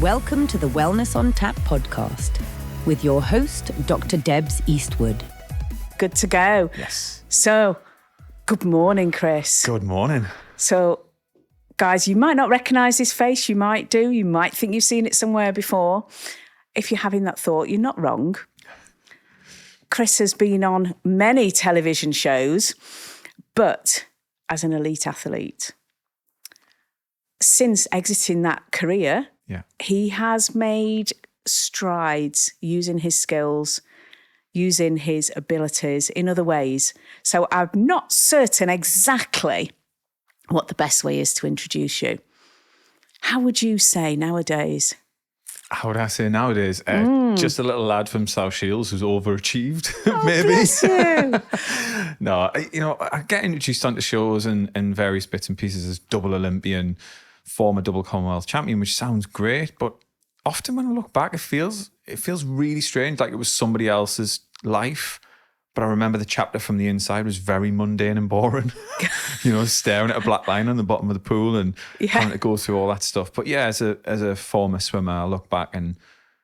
Welcome to the Wellness on Tap podcast with your host, Dr. Debs Eastwood. Good to go. Yes. So, good morning, Chris. Good morning. So, guys, you might not recognise this face. You might do. You might think you've seen it somewhere before. If you're having that thought, you're not wrong. Chris has been on many television shows, but as an elite athlete, since exiting that career, he has made strides using his skills, using his abilities in other ways. So I'm not certain exactly what the best way is to introduce you. How would you say nowadays? How would I say nowadays? Just a little lad from South Shields who's overachieved, Oh, maybe. bless you. No, I get introduced onto shows and various bits and pieces as double Olympian, former double Commonwealth champion, which sounds great, but often when I look back, it feels really strange, like it was somebody else's life. But I remember the chapter from the inside was very mundane and boring. Staring at a black line on the bottom of the pool and having to go through all that stuff. But yeah, as a former swimmer, I look back and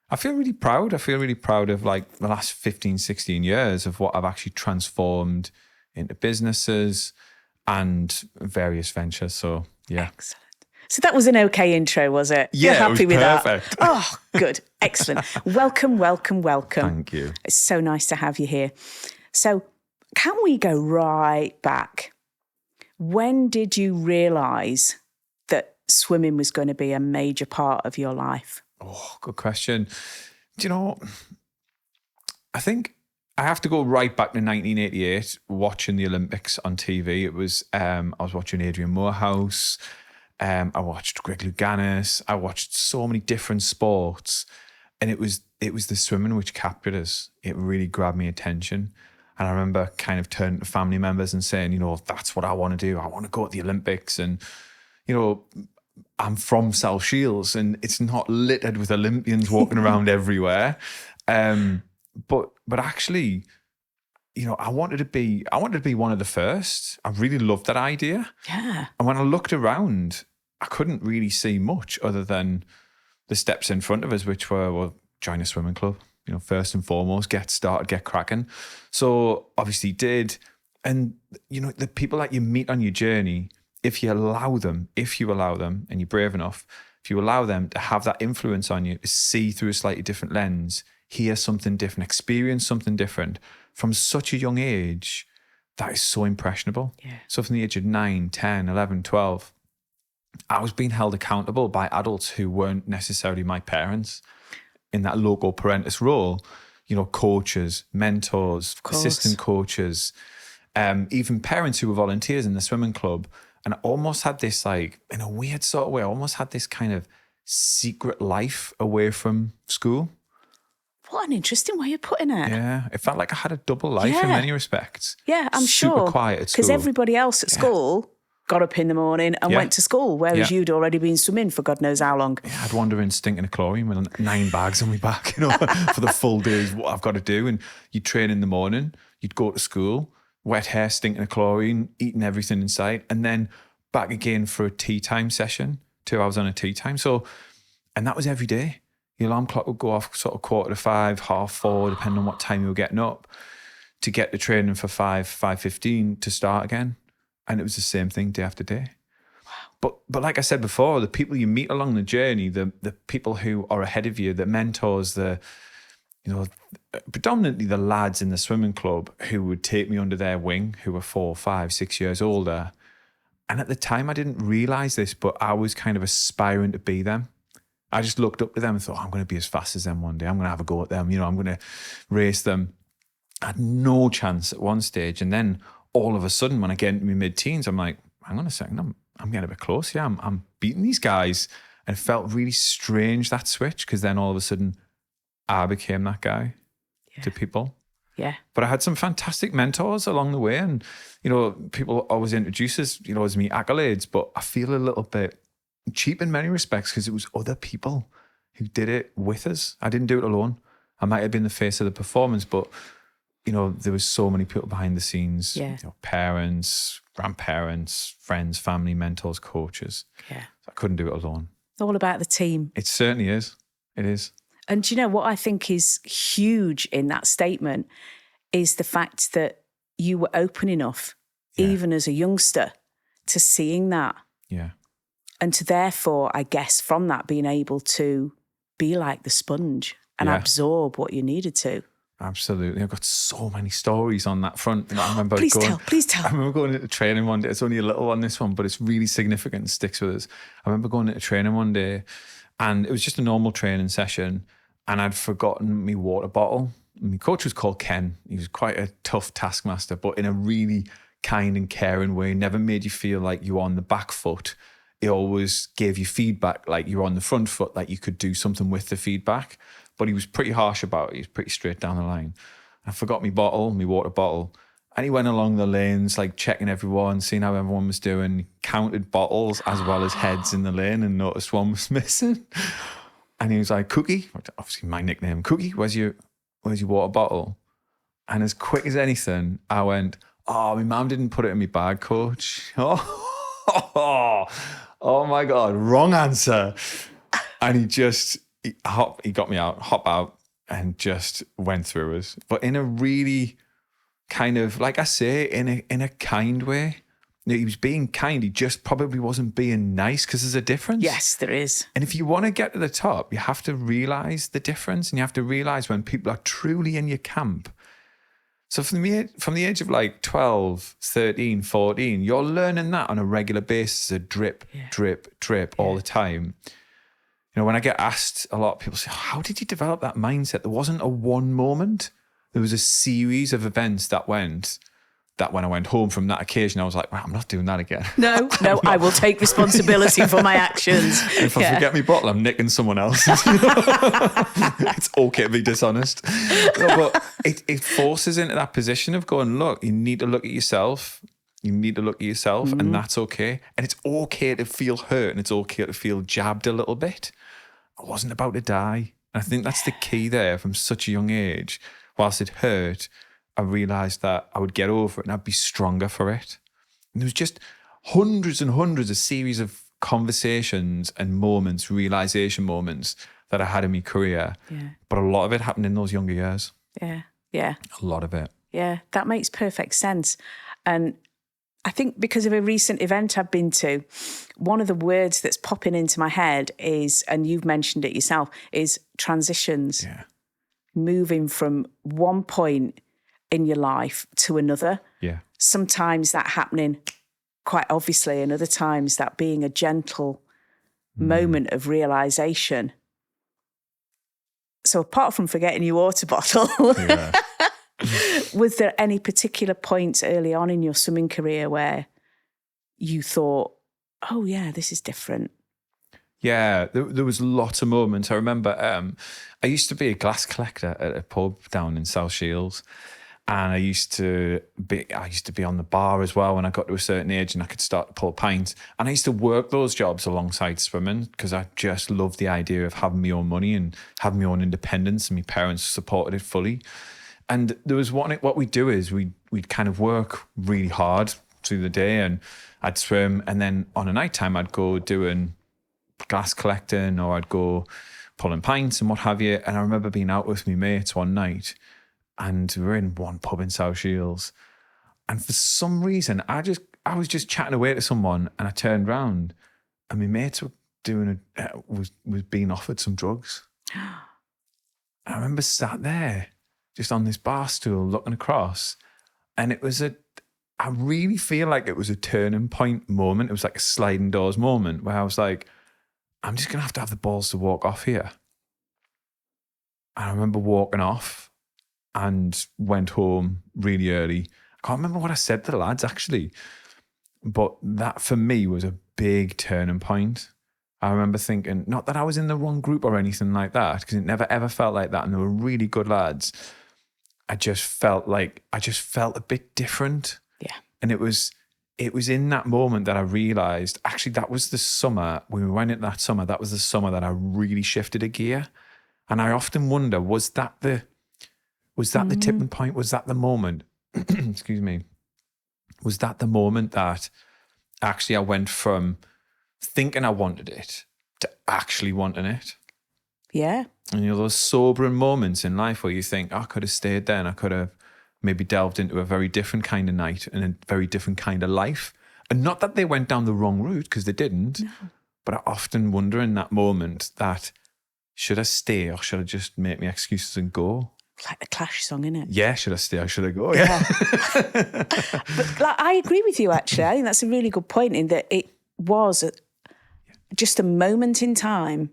I feel really proud. I feel really proud of like the last 15, 16 years of what I've actually transformed into businesses and various ventures. So yeah. Excellent. So that was an okay intro, was it? Yeah, You're happy with perfect. that? Oh, good. Excellent. Welcome. Thank you. It's so nice to have you here. So can we go right back? When did you realise that swimming was going to be a major part of your life? Oh, good question. Do you know, I think I have to go right back to 1988, watching the Olympics on TV. It was, I was watching Adrian Morehouse. I watched Greg Louganis. I watched so many different sports, and it was the swimming which captured us. It really grabbed my attention. And I remember kind of turning to family members and saying, that's what I want to do. I want to go to the Olympics. And, I'm from South Shields and it's not littered with Olympians walking around everywhere. But actually, I wanted to be one of the first. I really loved that idea. Yeah. And when I looked around, I couldn't really see much other than the steps in front of us, which were, join a swimming club. First and foremost, get started, get cracking. So obviously did. And, the people that you meet on your journey, if you allow them, and you're brave enough, if you allow them to have that influence on you, to see through a slightly different lens, hear something different, experience something different from such a young age, that is so impressionable. Yeah. So from the age of 9, 10, 11, 12, I was being held accountable by adults who weren't necessarily my parents. In that local parentis role, coaches, mentors, assistant coaches, even parents who were volunteers in the swimming club. And I almost had this, like, in a weird sort of way, I almost had this kind of secret life away from school. What an interesting way of putting it. Yeah, it felt like I had a double life in many respects. Yeah, I'm sure. Super quiet at school. Because everybody else at school got up in the morning and went to school, whereas you'd already been swimming for God knows how long. Yeah, I'd wander in stinking of chlorine with 9 bags on my back, for the full days, what I've got to do. And you'd train in the morning, you'd go to school, wet hair, stinking of chlorine, eating everything in sight, and then back again for a tea time session, 2 hours on a tea time. So, and that was every day. The alarm clock would go off sort of 4:45, 4:30, depending on what time you were getting up, to get the training for 5:15 to start again. And it was the same thing day after day. Wow. But like I said before, the people you meet along the journey, the people who are ahead of you, the mentors, predominantly the lads in the swimming club who would take me under their wing, who were 4, 5, 6 years older. And at the time, I didn't realize this, but I was kind of aspiring to be them. I just looked up to them and thought, I'm going to be as fast as them one day. I'm going to have a go at them. I'm going to race them. I had no chance at one stage. And then all of a sudden, when I get into my mid-teens, I'm like, hang on a second, I'm getting a bit close here. I'm beating these guys. And it felt really strange, that switch, because then all of a sudden, I became that guy to people. Yeah. But I had some fantastic mentors along the way. And, people always introduce us, as me accolades, but I feel a little bit cheap in many respects because it was other people who did it with us. I didn't do it alone. I might have been the face of the performance, but there was so many people behind the scenes, parents, grandparents, friends, family, mentors, coaches. Yeah. I couldn't do it alone. All about the team. It certainly is. It is. And do you know what I think is huge in that statement is the fact that you were open enough, even as a youngster, to seeing that. Yeah. And to therefore, I guess, from that being able to be like the sponge and absorb what you needed to. Absolutely. I've got so many stories on that front. I remember Please tell. I remember going into training one day. It's only a little on this one, but it's really significant and sticks with us. I remember going into training one day and it was just a normal training session and I'd forgotten my water bottle. My coach was called Ken. He was quite a tough taskmaster, but in a really kind and caring way. Never made you feel like you were on the back foot. He always gave you feedback like you were on the front foot, like you could do something with the feedback. But he was pretty harsh about it. He was pretty straight down the line. I forgot my water bottle. And he went along the lanes, like checking everyone, seeing how everyone was doing. He counted bottles as well as heads in the lane and noticed one was missing. And he was like, Cookie, obviously my nickname, Cookie, where's your water bottle? And as quick as anything, I went, oh, my mum didn't put it in my bag, coach. Oh my God, wrong answer. And he got me out, hop out, and just went through us. But in a really kind of, like I say, in a kind way. He was being kind. He just probably wasn't being nice because there's a difference. Yes, there is. And if you want to get to the top, you have to realize the difference and you have to realize when people are truly in your camp. So from the age of like 12, 13, 14, you're learning that on a regular basis, a drip, drip all the time. You know, when I get asked, a lot of people say, how did you develop that mindset? There wasn't a one moment. There was a series of events that when I went home from that occasion, I was like, well, I'm not doing that again. No, I will take responsibility for my actions. If I forget my bottle, I'm nicking someone else's. It's okay to be dishonest. No, but it forces into that position of going, look, you need to look at yourself. You need to look at yourself and that's okay. And it's okay to feel hurt and it's okay to feel jabbed a little bit. I wasn't about to die. And I think that's the key there from such a young age. Whilst it hurt, I realised that I would get over it and I'd be stronger for it. And there was just hundreds and hundreds of series of conversations and moments, realisation moments that I had in my career. Yeah. But a lot of it happened in those younger years. Yeah. A lot of it. Yeah, that makes perfect sense. And I think because of a recent event I've been to, one of the words that's popping into my head is, and you've mentioned it yourself, is transitions. Yeah. Moving from one point in your life to another. Yeah. Sometimes that happening quite obviously, and other times that being a gentle moment of realisation. So apart from forgetting your water bottle, was there any particular points early on in your swimming career where you thought, oh yeah, this is different? Yeah, there was lots of moments. I remember I used to be a glass collector at a pub down in South Shields. And I used to be on the bar as well when I got to a certain age and I could start to pull pints. And I used to work those jobs alongside swimming because I just loved the idea of having my own money and having my own independence, and my parents supported it fully. And there was what we'd do is we'd kind of work really hard through the day and I'd swim, and then on a night time I'd go doing glass collecting or I'd go pulling pints and what have you. And I remember being out with my mates one night and we were in one pub in South Shields, and for some reason I was just chatting away to someone and I turned round and my mates were was being offered some drugs. I remember sat there just on this bar stool looking across, and I really feel like it was a turning point moment. It was like a sliding doors moment where I was like, I'm just going to have the balls to walk off here. And I remember walking off and went home really early. I can't remember what I said to the lads actually, but that for me was a big turning point. I remember thinking, not that I was in the wrong group or anything like that, because it never ever felt like that. And they were really good lads. I just felt a bit different. Yeah. And it was in that moment that I realized, actually, that was the summer, when we went into that summer, that was the summer that I really shifted a gear. And I often wonder, was that the tipping point? Was that the moment? Excuse me. Was that the moment that actually I went from thinking I wanted it to actually wanting it. Yeah. And those sobering moments in life where you think, I could have stayed there and I could have maybe delved into a very different kind of night and a very different kind of life. And not that they went down the wrong route, because they didn't. No. But I often wonder in that moment that, should I stay or should I just make my excuses and go? Like the Clash song, isn't it? Yeah, should I stay or should I go? Yeah. But I agree with you, actually. I think that's a really good point, in that it was just a moment in time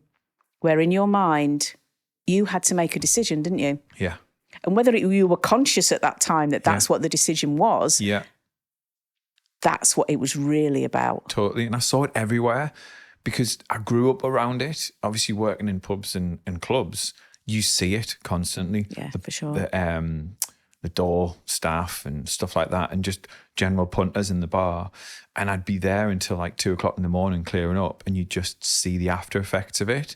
where in your mind you had to make a decision, didn't you? Yeah. And whether you were conscious at that time that that's what the decision was, that's what it was really about. Totally. And I saw it everywhere because I grew up around it. Obviously working in pubs and clubs, you see it constantly. Yeah, for sure. The door staff and stuff like that, and just general punters in the bar. And I'd be there until like 2:00 in the morning clearing up, and you just see the after effects of it.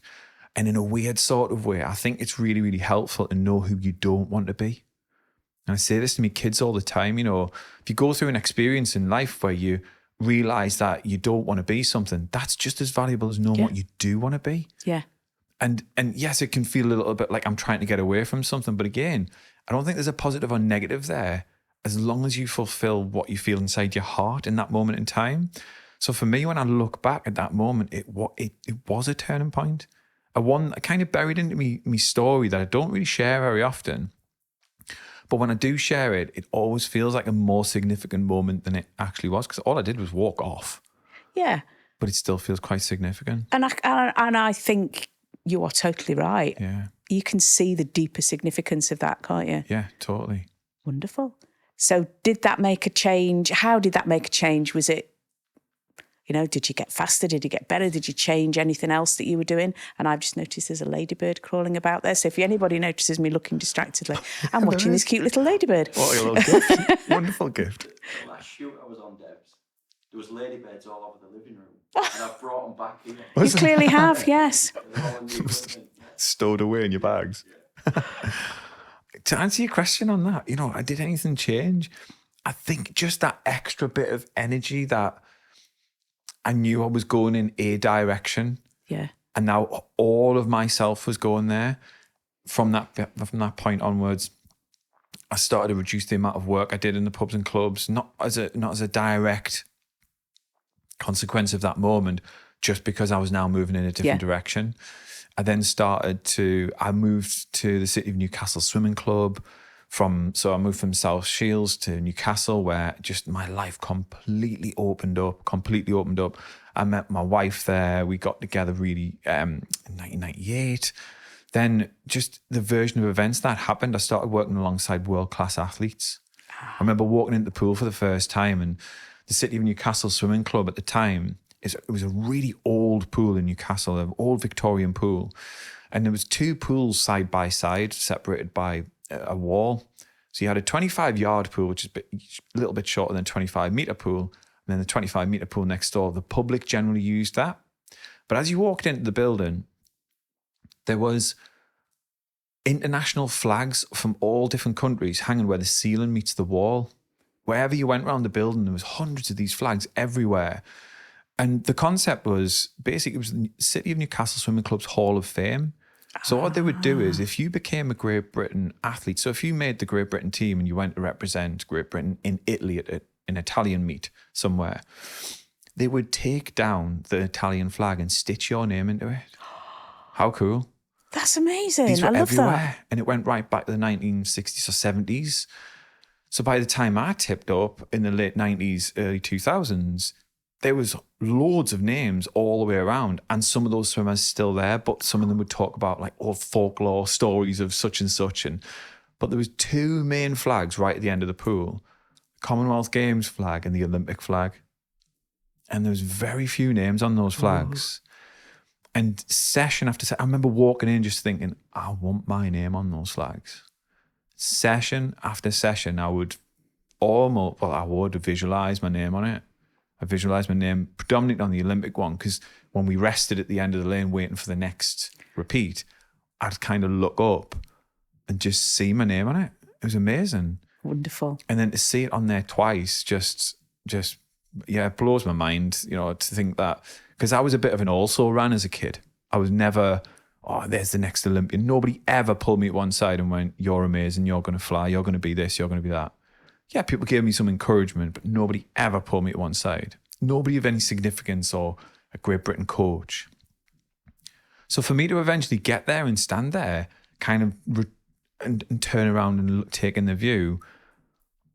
And in a weird sort of way, I think it's really, really helpful to know who you don't want to be. And I say this to my kids all the time, if you go through an experience in life where you realize that you don't want to be something, that's just as valuable as knowing what you do want to be. Yeah. And yes, it can feel a little bit like I'm trying to get away from something. But again, I don't think there's a positive or negative there, as long as you fulfill what you feel inside your heart in that moment in time. So for me, when I look back at that moment, it was a turning point. One kind of buried into me story that I don't really share very often. But when I do share it, it always feels like a more significant moment than it actually was, because all I did was walk off. Yeah. But it still feels quite significant. And I think you are totally right. Yeah. You can see the deeper significance of that, can't you? Yeah, totally. Wonderful. So did that make a change? How did that make a change? Was it, did you get faster? Did you get better? Did you change anything else that you were doing? And I've just noticed there's a ladybird crawling about there. So if anybody notices me looking distractedly, I'm watching this cute little ladybird. What a little gift. Wonderful gift. The last shoot I was on Debs, there was ladybirds all over the living room. And I've brought them back here. You clearly have, yes. Stowed away in your bags. Yeah. To answer your question on that, did anything change? I think just that extra bit of energy that I knew I was going in a direction. Yeah. And now all of myself was going there. From that point onwards, I started to reduce the amount of work I did in the pubs and clubs, not as a direct consequence of that moment, just because I was now moving in a different direction. I then I moved to the City of Newcastle Swimming Club. So I moved from South Shields to Newcastle, where just my life completely opened up. I met my wife there. We got together really in 1998. Then just the version of events that happened, I started working alongside world-class athletes. I remember walking into the pool for the first time, and the City of Newcastle Swimming Club at the time, it was a really old pool in Newcastle, an old Victorian pool. And there was two pools side by side, separated by a wall. So you had a 25-yard pool, which is a little bit shorter than a 25-metre pool, and then the 25-metre pool next door. The public generally used that. But as you walked into the building, there was international flags from all different countries hanging where the ceiling meets the wall. Wherever you went around the building, there was hundreds of these flags everywhere. And the concept was, basically, it was the City of Newcastle Swimming Club's Hall of Fame. So what they would do is, if you became a Great Britain athlete, so if you made the Great Britain team and you went to represent Great Britain in Italy at an Italian meet somewhere, they would take down the Italian flag and stitch your name into it. How cool. That's amazing. These were I love everywhere. that. And it went right back to the 1960s or 70s. So by the time I tipped up in the late 90s, early 2000s, there was loads of names all the way around, and some of those swimmers still there, but some of them would talk about like old folklore stories of such and such. But there was two main flags right at the end of the pool, the Commonwealth Games flag and the Olympic flag. And there was very few names on those flags. Ooh. And session after session, I remember walking in just thinking, I want my name on those flags. Session after session, I would visualize my name on it. I visualised my name predominantly on the Olympic one, because when we rested at the end of the lane waiting for the next repeat, I'd kind of look up and just see my name on it. It was amazing. Wonderful. And then to see it on there twice just it blows my mind, to think that Because I was a bit of an also-ran as a kid. I was never, oh, there's the next Olympian. Nobody ever pulled me at one side and went, you're amazing, you're going to fly, you're going to be this, you're going to be that. Yeah, people gave me some encouragement, but nobody ever pulled me at one side. Nobody of any significance or a Great Britain coach. So for me to eventually get there and stand there, kind of and turn around and take in the view,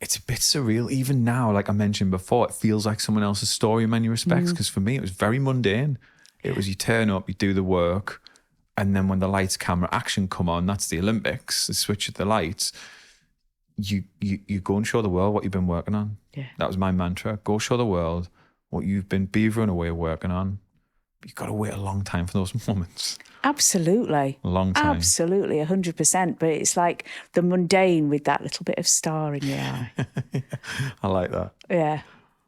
it's a bit surreal. Even now, like I mentioned before, it feels like someone else's story in many respects, because for me, it was very mundane. It was you turn up, you do the work, and then when the lights, camera, action come on, that's the Olympics, the switch of the lights, you go and show the world what you've been working on. Yeah. That was my mantra. Go show the world what you've been beavering away working on. You've got to wait a long time for those moments. Absolutely. A long time. Absolutely, 100%. But it's like the mundane with that little bit of star in your eye. I like that. Yeah.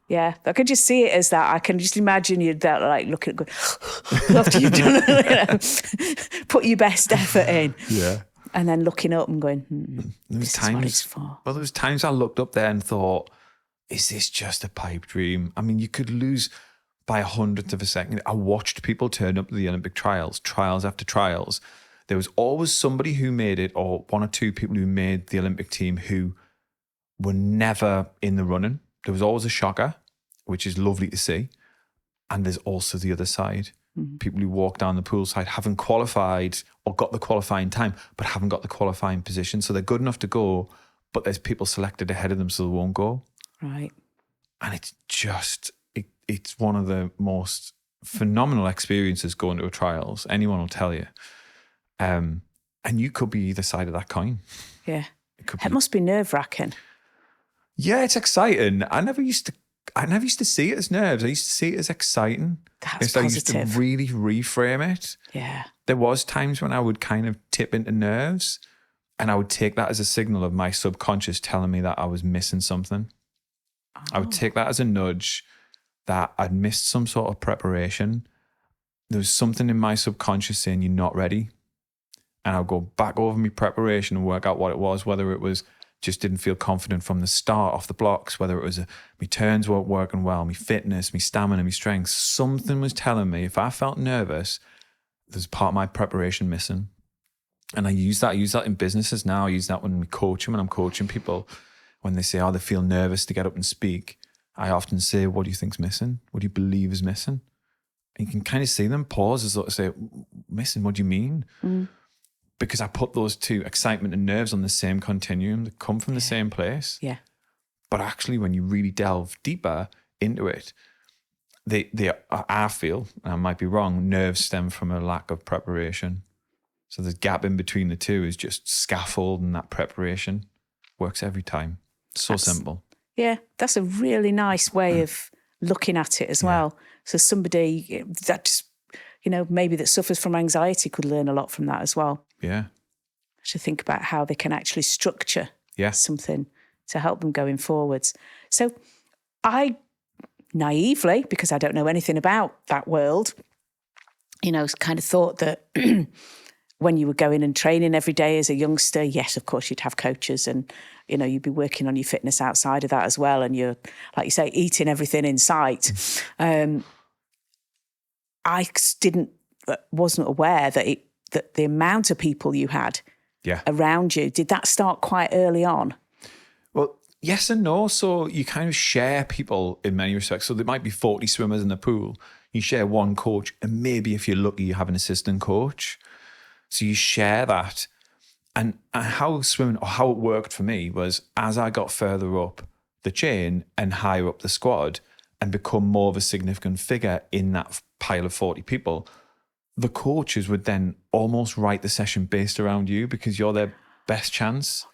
Yeah. I can just see it as that. I can just imagine you that like looking at going, after you've done put your best effort in. Yeah. And then looking up and going, this is what it's for. Well, there was times I looked up there and thought, is this just a pipe dream? I mean, you could lose by 100th of a second. I watched people turn up to the Olympic trials after trials. There was always somebody who made it, or one or two people who made the Olympic team who were never in the running. There was always a shocker, which is lovely to see. And there's also the other side. Mm-hmm. People who walk down the pool side haven't qualified or got the qualifying time, but haven't got the qualifying position. So they're good enough to go, but there's people selected ahead of them, so they won't go. Right. And it's just, it's one of the most phenomenal experiences going to a trials. Anyone will tell you. And you could be either side of that coin. Yeah. It must be nerve-wracking. Yeah, it's exciting. I never used to see it as nerves. I used to see it as exciting. That's I positive. used to really reframe it. Yeah. There was times when I would kind of tip into nerves, and I would take that as a signal of my subconscious telling me that I was missing something. Oh. I would take that as a nudge that I'd missed some sort of preparation. There was something in my subconscious saying, you're not ready. And I'll go back over my preparation and work out what it was, whether it was just didn't feel confident from the start off the blocks, whether it was my turns weren't working well, my fitness, my stamina, my strength. Something was telling me if I felt nervous, there's part of my preparation missing. And I use that in businesses now. I use that when we coach them, when I'm coaching people, when they say, oh, they feel nervous to get up and speak. I often say, what do you think's missing? What do you believe is missing? And you can kind of see them pause as though to say, missing, what do you mean? Mm. Because I put those two, excitement and nerves, on the same continuum. They come from the same place. Yeah. But actually, when you really delve deeper into it, I feel, and I might be wrong, nerves stem from a lack of preparation. So the gap in between the two is just scaffold, and that preparation works every time. That's simple. Yeah, that's a really nice way of looking at it as well. So somebody that just, maybe that suffers from anxiety could learn a lot from that as well. Yeah. To think about how they can actually structure something to help them going forwards. So I naively, because I don't know anything about that world, kind of thought that when you were going and training every day as a youngster, yes, of course, you'd have coaches and, you'd be working on your fitness outside of that as well. And you're, like you say, eating everything in sight. I wasn't aware that the amount of people you had around you, did that start quite early on? Well, yes and no. So you kind of share people in many respects. So there might be 40 swimmers in the pool. You share one coach, and maybe if you're lucky, you have an assistant coach. So you share that. And how swimming, or how it worked for me, was as I got further up the chain and higher up the squad and become more of a significant figure in that pile of 40 people, the coaches would then almost write the session based around you because you're their best chance,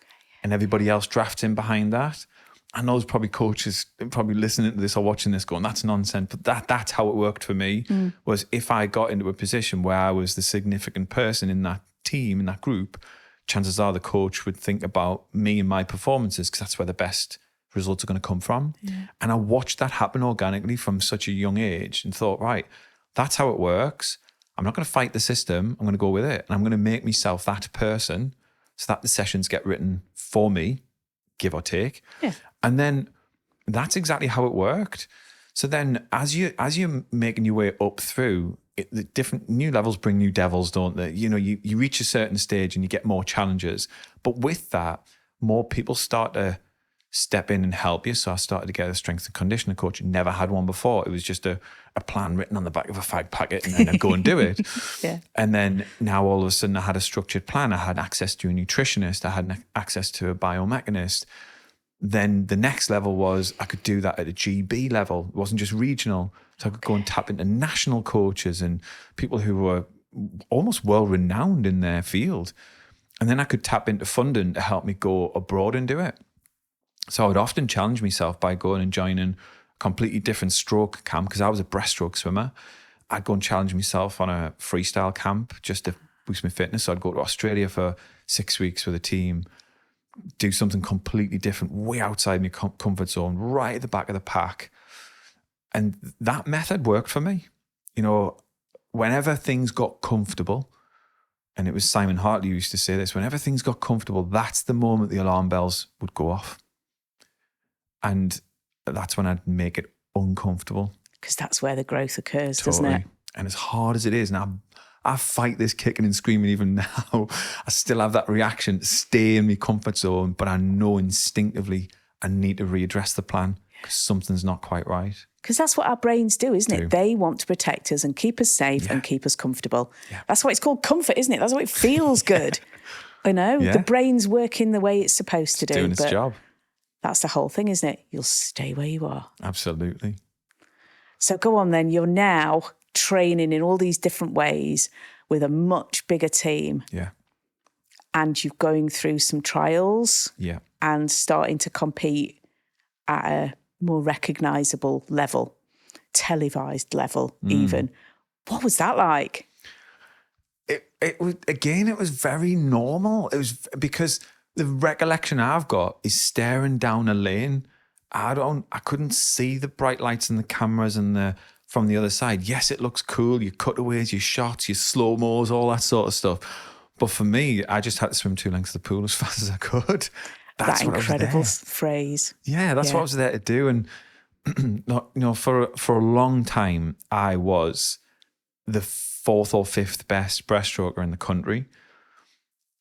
and everybody else drafts in behind that. I know there's probably coaches probably listening to this or watching this going, that's nonsense. But that's how it worked for me, was if I got into a position where I was the significant person in that team, in that group, chances are the coach would think about me and my performances, because that's where the best results are going to come from. Yeah. And I watched that happen organically from such a young age and thought, right, that's how it works. I'm not going to fight the system. I'm going to go with it. And I'm going to make myself that person so that the sessions get written for me, give or take. Yeah. And then that's exactly how it worked. So then as you're making your way up through it, the different new levels bring new devils, don't they? You know, you reach a certain stage and you get more challenges. But with that, more people start to step in and help you. So I started to get a strength and conditioning coach. Never had one before. It was just a plan written on the back of a fag packet and then I'd go and do it. Yeah. And then now all of a sudden I had a structured plan. I had access to a nutritionist. I had access to a biomechanist. Then the next level was I could do that at a GB level. It wasn't just regional. So I could go and tap into national coaches and people who were almost world-renowned in their field. And then I could tap into funding to help me go abroad and do it. So I would often challenge myself by going and joining a completely different stroke camp because I was a breaststroke swimmer. I'd go and challenge myself on a freestyle camp just to boost my fitness. So I'd go to Australia for 6 weeks with a team, do something completely different, way outside my comfort zone, right at the back of the pack. And that method worked for me. You know, whenever things got comfortable, and it was Simon Hartley who used to say this, whenever things got comfortable, that's the moment the alarm bells would go off. And that's when I'd make it uncomfortable. Because that's where the growth occurs, doesn't it? And as hard as it is, and I fight this kicking and screaming even now, I still have that reaction to stay in my comfort zone, but I know instinctively I need to readdress the plan because something's not quite right. Because that's what our brains do, isn't it? They want to protect us and keep us safe and keep us comfortable. Yeah. That's why it's called comfort, isn't it? That's why it feels good. You know, the brain's working the way it's supposed to do. Doing its job. That's the whole thing, isn't it? You'll stay where you are. Absolutely. So go on then. You're now training in all these different ways with a much bigger team. Yeah. And you're going through some trials. Yeah. And starting to compete at a more recognisable level, televised level even. What was that like? It was, again, it was very normal. It was because the recollection I've got is staring down a lane. I couldn't see the bright lights and the cameras and from the other side. Yes, it looks cool. Your cutaways, your shots, your slow-mos, all that sort of stuff. But for me, I just had to swim 2 lengths of the pool as fast as I could. That's that incredible phrase. Yeah, that's what I was there to do. And you know, for a long time, I was the 4th or 5th best breaststroker in the country.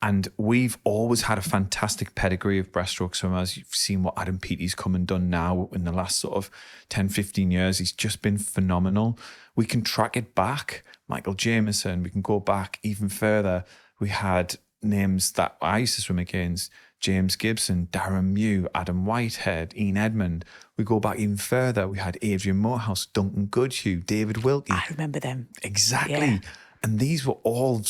And we've always had a fantastic pedigree of breaststroke swimmers. You've seen what Adam Peaty's come and done now in the last sort of 10, 15 years. He's just been phenomenal. We can track it back. Michael Jameson, we can go back even further. We had names that I used to swim against: James Gibson, Darren Mew, Adam Whitehead, Ian Edmond. We go back even further. We had Adrian Morehouse, Duncan Goodhue, David Wilkie. I remember them. Exactly. Yeah. And these were all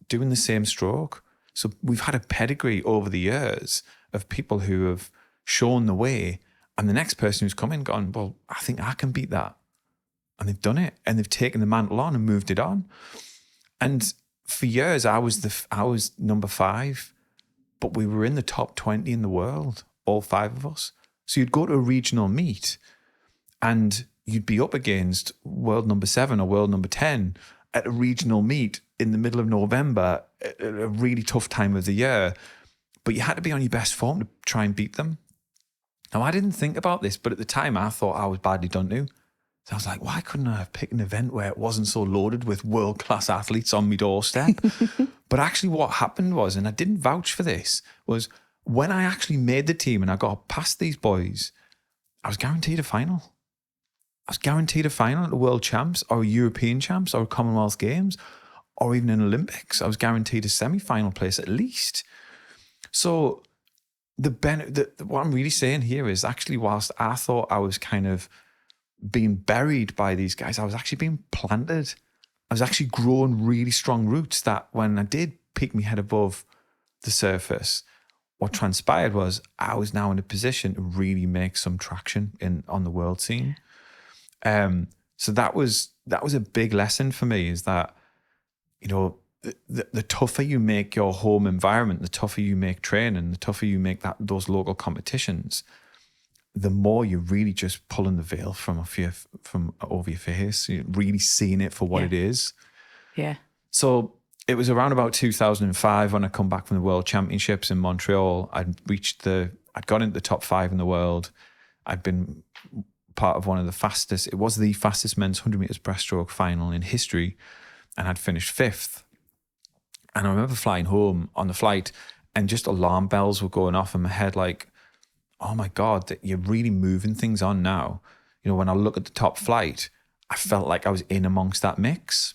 doing the same stroke. So we've had a pedigree over the years of people who have shown the way, and the next person who's come in gone, well, I think I can beat that. And they've done it, and they've taken the mantle on and moved it on. And for years, I was number 5, but we were in the top 20 in the world, all 5 of us. So you'd go to a regional meet and you'd be up against world number 7 or world number 10 at a regional meet in the middle of November, at a really tough time of the year. But you had to be on your best form to try and beat them. Now, I didn't think about this, but at the time I thought I was badly done to. So I was like, why couldn't I have picked an event where it wasn't so loaded with world-class athletes on my doorstep? But actually what happened was, and I didn't vouch for this, was when I actually made the team and I got past these boys, I was guaranteed a final. I was guaranteed a final at the World Champs or European Champs or Commonwealth Games or even in Olympics. I was guaranteed a semi-final place at least. So what I'm really saying here is actually whilst I thought I was kind of being buried by these guys, I was actually being planted. I was actually growing really strong roots that when I did peek my head above the surface, what transpired was I was now in a position to really make some traction on the world scene. So that was a big lesson for me, is that, you know, the tougher you make your home environment, the tougher you make training, the tougher you make those local competitions, the more you're really just pulling the veil from over your face. You're really seeing it for what it is. Yeah. So it was around about 2005 when I come back from the World Championships in Montreal. I'd got into the top 5 in the world. I'd been part of it was the fastest men's 100 meters breaststroke final in history, and I'd finished 5th. And I remember flying home on the flight, and just alarm bells were going off in my head, like, oh my God, that you're really moving things on now. You know, when I look at the top flight, I felt like I was in amongst that mix.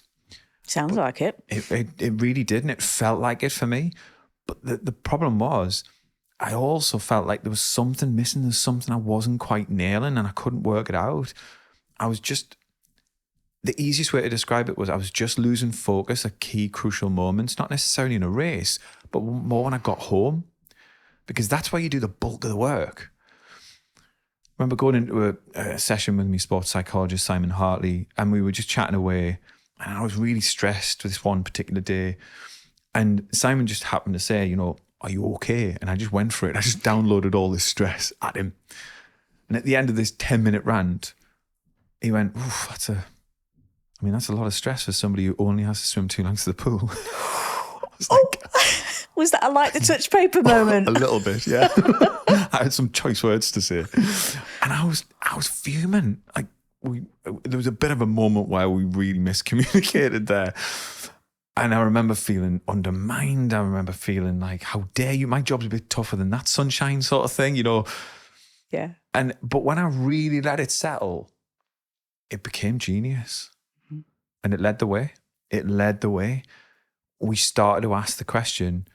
Sounds like it. It really did, and it felt like it for me. But the problem was, I also felt like there was something missing. There's something I wasn't quite nailing, and I couldn't work it out. The easiest way to describe it was I was just losing focus at key crucial moments, not necessarily in a race, but more when I got home, because that's where you do the bulk of the work. I remember going into a session with my sports psychologist, Simon Hartley, and we were just chatting away, and I was really stressed this one particular day. And Simon just happened to say, you know, are you okay? And I just went for it. I just downloaded all this stress at him. And at the end of this 10-minute rant, he went, oof, that's a lot of stress for somebody who only has to swim 2 lengths of the pool. Was that a light the touch paper moment? A little bit, yeah. I had some choice words to say. And I was fuming. Like there was a bit of a moment where we really miscommunicated there. And I remember feeling undermined. I remember feeling like, how dare you? My job's a bit tougher than that, sunshine sort of thing, you know? Yeah. But when I really let it settle, it became genius. Mm-hmm. And it led the way. It led the way. We started to ask the question,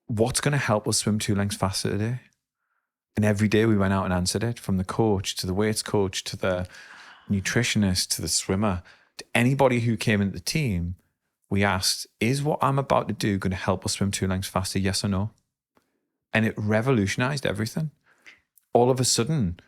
what's going to help us swim 2 lengths faster today? And every day we went out and answered it, from the coach to the weights coach to the nutritionist to the swimmer, to anybody who came into the team. We asked, is what I'm about to do going to help us swim 2 lengths faster? Yes or no? And it revolutionized everything. All of a sudden,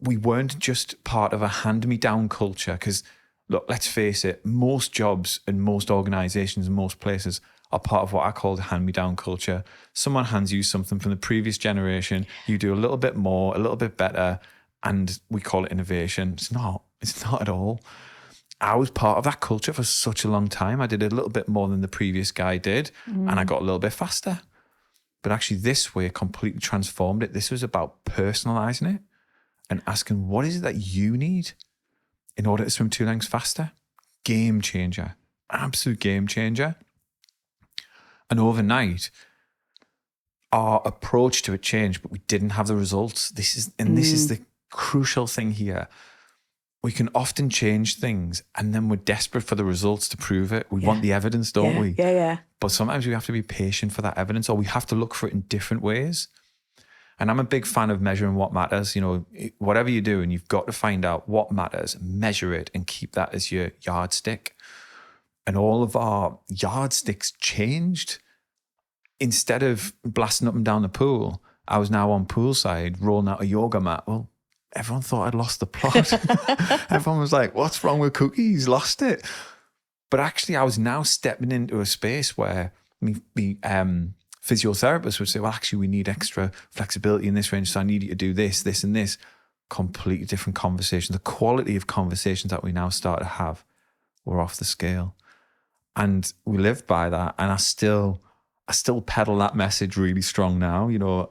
we weren't just part of a hand-me-down culture, because, look, let's face it, most jobs and most organizations and most places are part of what I call the hand-me-down culture. Someone hands you something from the previous generation, you do a little bit more, a little bit better, and we call it innovation. It's not at all. I was part of that culture for such a long time. I did a little bit more than the previous guy did, and I got a little bit faster. But actually this way completely transformed it. This was about personalizing it and asking, what is it that you need in order to swim 2 lengths faster? Game changer, absolute game changer. And overnight, our approach to it changed, but we didn't have the results. This is the crucial thing here. We can often change things and then we're desperate for the results to prove it. We want the evidence, don't we? Yeah. But sometimes we have to be patient for that evidence, or we have to look for it in different ways. And I'm a big fan of measuring what matters. You know, whatever you're doing, you've got to find out what matters, measure it, and keep that as your yardstick. And all of our yardsticks changed. Instead of blasting up and down the pool, I was now on poolside rolling out a yoga mat. Well, everyone thought I'd lost the plot. Everyone was like, what's wrong with Cookie? He's lost it. But actually, I was now stepping into a space where the physiotherapist would say, well, actually, we need extra flexibility in this range, so I need you to do this, this, and this. Completely different conversation. The quality of conversations that we now start to have were off the scale. And we lived by that. And I still peddle that message really strong now. You know,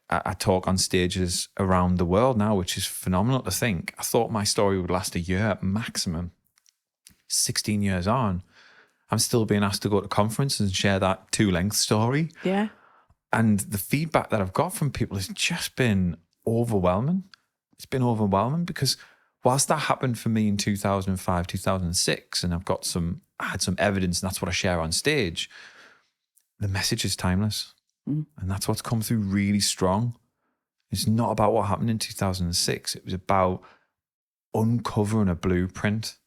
I talk on stages around the world now, which is phenomenal to think. I thought my story would last a year maximum. 16 years on, I'm still being asked to go to conferences and share that 2-length story. Yeah. And the feedback that I've got from people has just been overwhelming. It's been overwhelming because whilst that happened for me in 2005, 2006, and I had some evidence, and that's what I share on stage, the message is timeless. And that's what's come through really strong. It's not about what happened in 2006. It was about uncovering a blueprint,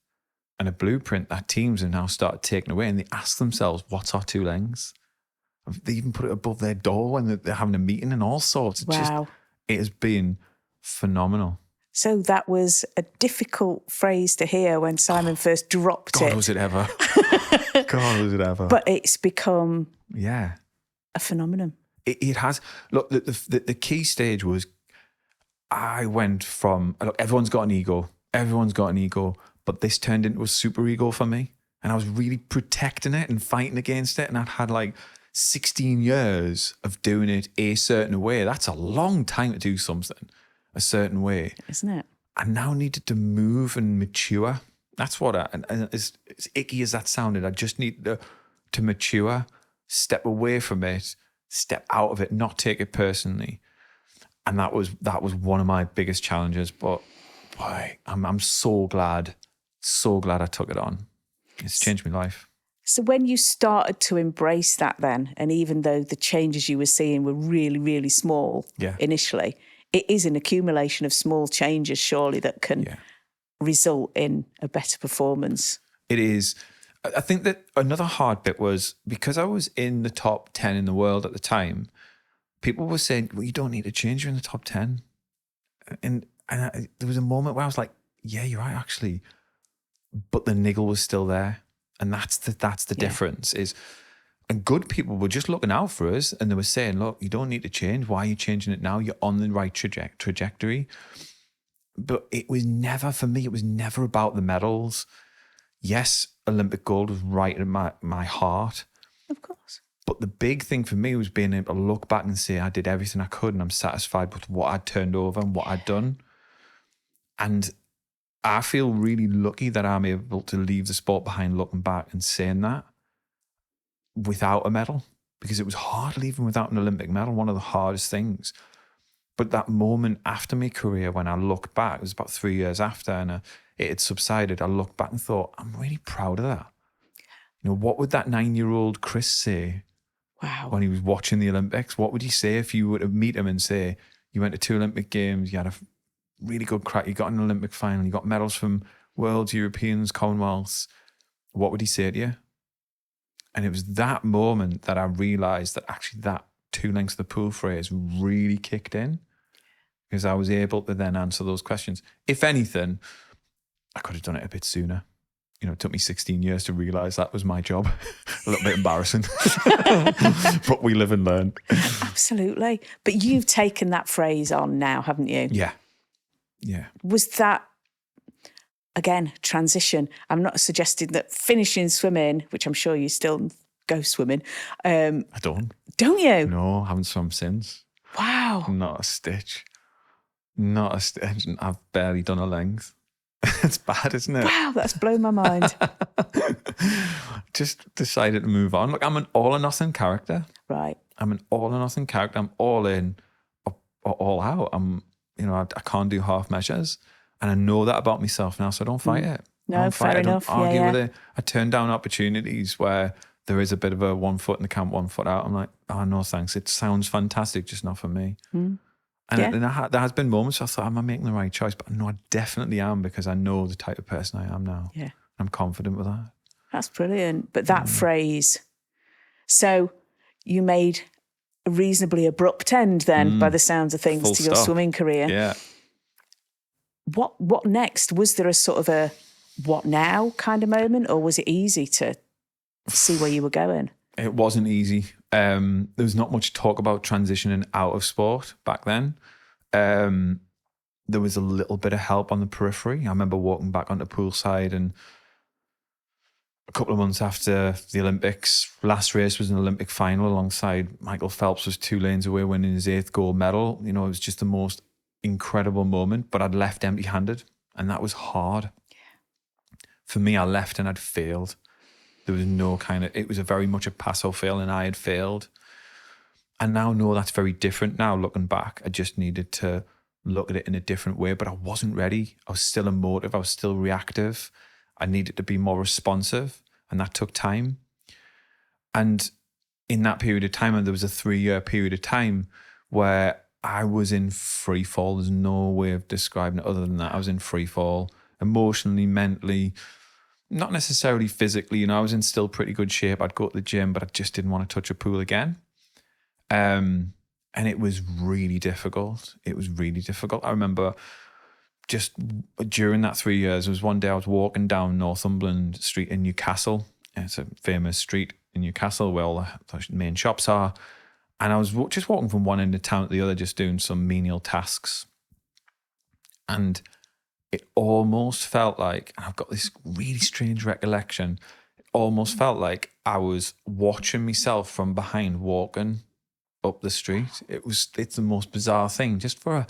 and a blueprint that teams have now started taking away, and they ask themselves, what's our 2 lengths? They even put it above their door when they're having a meeting and all sorts. Wow. It has been phenomenal. So that was a difficult phrase to hear when Simon first dropped it. God, was it ever. God, was it ever. But it's become a phenomenon. It has. Look, the key stage was I went from, look, everyone's got an ego, but this turned into a super ego for me. And I was really protecting it and fighting against it. And I'd had like 16 years of doing it a certain way. That's a long time to do something a certain way. Isn't it? I now needed to move and mature. That's what and as icky as that sounded, I just needed to mature, step away from it, step out of it, not take it personally. And that was one of my biggest challenges. But boy, I'm so glad I took it on. It's changed my life. So when you started to embrace that then, and even though the changes you were seeing were really, really small initially, it is an accumulation of small changes, surely, that can result in a better performance. It is. I think that another hard bit was because I was in the top 10 in the world at the time, people were saying, well, you don't need to change, you're in the top 10. And there was a moment where I was like, yeah, you're right, actually. But the niggle was still there. And that's the difference is, and good people were just looking out for us and they were saying, look, you don't need to change. Why are you changing it now? You're on the right trajectory. But it was never, for me, it was never about the medals. Yes, Olympic gold was right in my heart. Of course. But the big thing for me was being able to look back and say I did everything I could and I'm satisfied with what I'd turned over and what I'd done. And I feel really lucky that I'm able to leave the sport behind looking back and saying that without a medal, because it was hard leaving without an Olympic medal, one of the hardest things. But that moment after my career, when I looked back, it was about 3 years after, and it had subsided, I looked back and thought, I'm really proud of that. You know, what would that 9-year-old Chris say when he was watching the Olympics? What would he say if you were to meet him and say, you went to 2 Olympic Games, you had a really good crack, you got an Olympic final, you got medals from Worlds, Europeans, Commonwealths. What would he say to you? And it was that moment that I realised that actually that 2 lengths of the pool phrase really kicked in, because I was able to then answer those questions. If anything, I could have done it a bit sooner. You know, it took me 16 years to realise that was my job. A little bit embarrassing. But we live and learn. Absolutely. But you've taken that phrase on now, haven't you? Yeah. Yeah. Was that, again, transition? I'm not suggesting that finishing swimming, which I'm sure you still go swimming. I don't. Don't you? No, I haven't swum since. Wow. Not a stitch. Not a stitch. I've barely done a length. It's bad, isn't it? Wow, that's blown my mind. Just decided to move on. Look, I'm an all or nothing character. Right. I'm an all or nothing character. I'm all in or all out. I can't do half measures. And I know that about myself now, so I don't fight it. No, fair enough. I don't argue with it. I turn down opportunities where there is a bit of a 1 foot in the camp, 1 foot out. I'm like, oh, no, thanks. It sounds fantastic, just not for me. And there has been moments where I thought, am I making the right choice? But no, I definitely am, because I know the type of person I am now. Yeah. I'm confident with that. That's brilliant. But that phrase, so you made a reasonably abrupt end then, by the sounds of things, Full to your stop. swimming career. Yeah. What next? Was there a sort of a what now kind of moment, or was it easy to see where you were going? It wasn't easy. There was not much talk about transitioning out of sport back then. There was a little bit of help on the periphery. I remember walking back onto poolside, and a couple of months after the Olympics, last race was an Olympic final alongside Michael Phelps, was 2 lanes away winning his 8th gold medal. You know, it was just the most incredible moment, but I'd left empty-handed, and that was hard. For me, I left and I'd failed. There was no it was very much a pass or fail, and I had failed. I now know that's very different now, looking back. I just needed to look at it in a different way, but I wasn't ready. I was still emotive. I was still reactive. I needed to be more responsive, and that took time. And in that period of time, and there was a 3-year period of time where I was in free fall. There's no way of describing it other than that. I was in free fall, emotionally, mentally, not necessarily physically. You know, I was in still pretty good shape. I'd go to the gym, but I just didn't want to touch a pool again. And it was really difficult. It was really difficult. I remember just during that 3 years, there was one day I was walking down Northumberland Street in Newcastle. It's a famous street in Newcastle where all the main shops are. And I was just walking from one end of town to the other, just doing some menial tasks. And it almost felt like, and I've got this really strange recollection, it almost felt like I was watching myself from behind walking up the street. It's the most bizarre thing. Just for a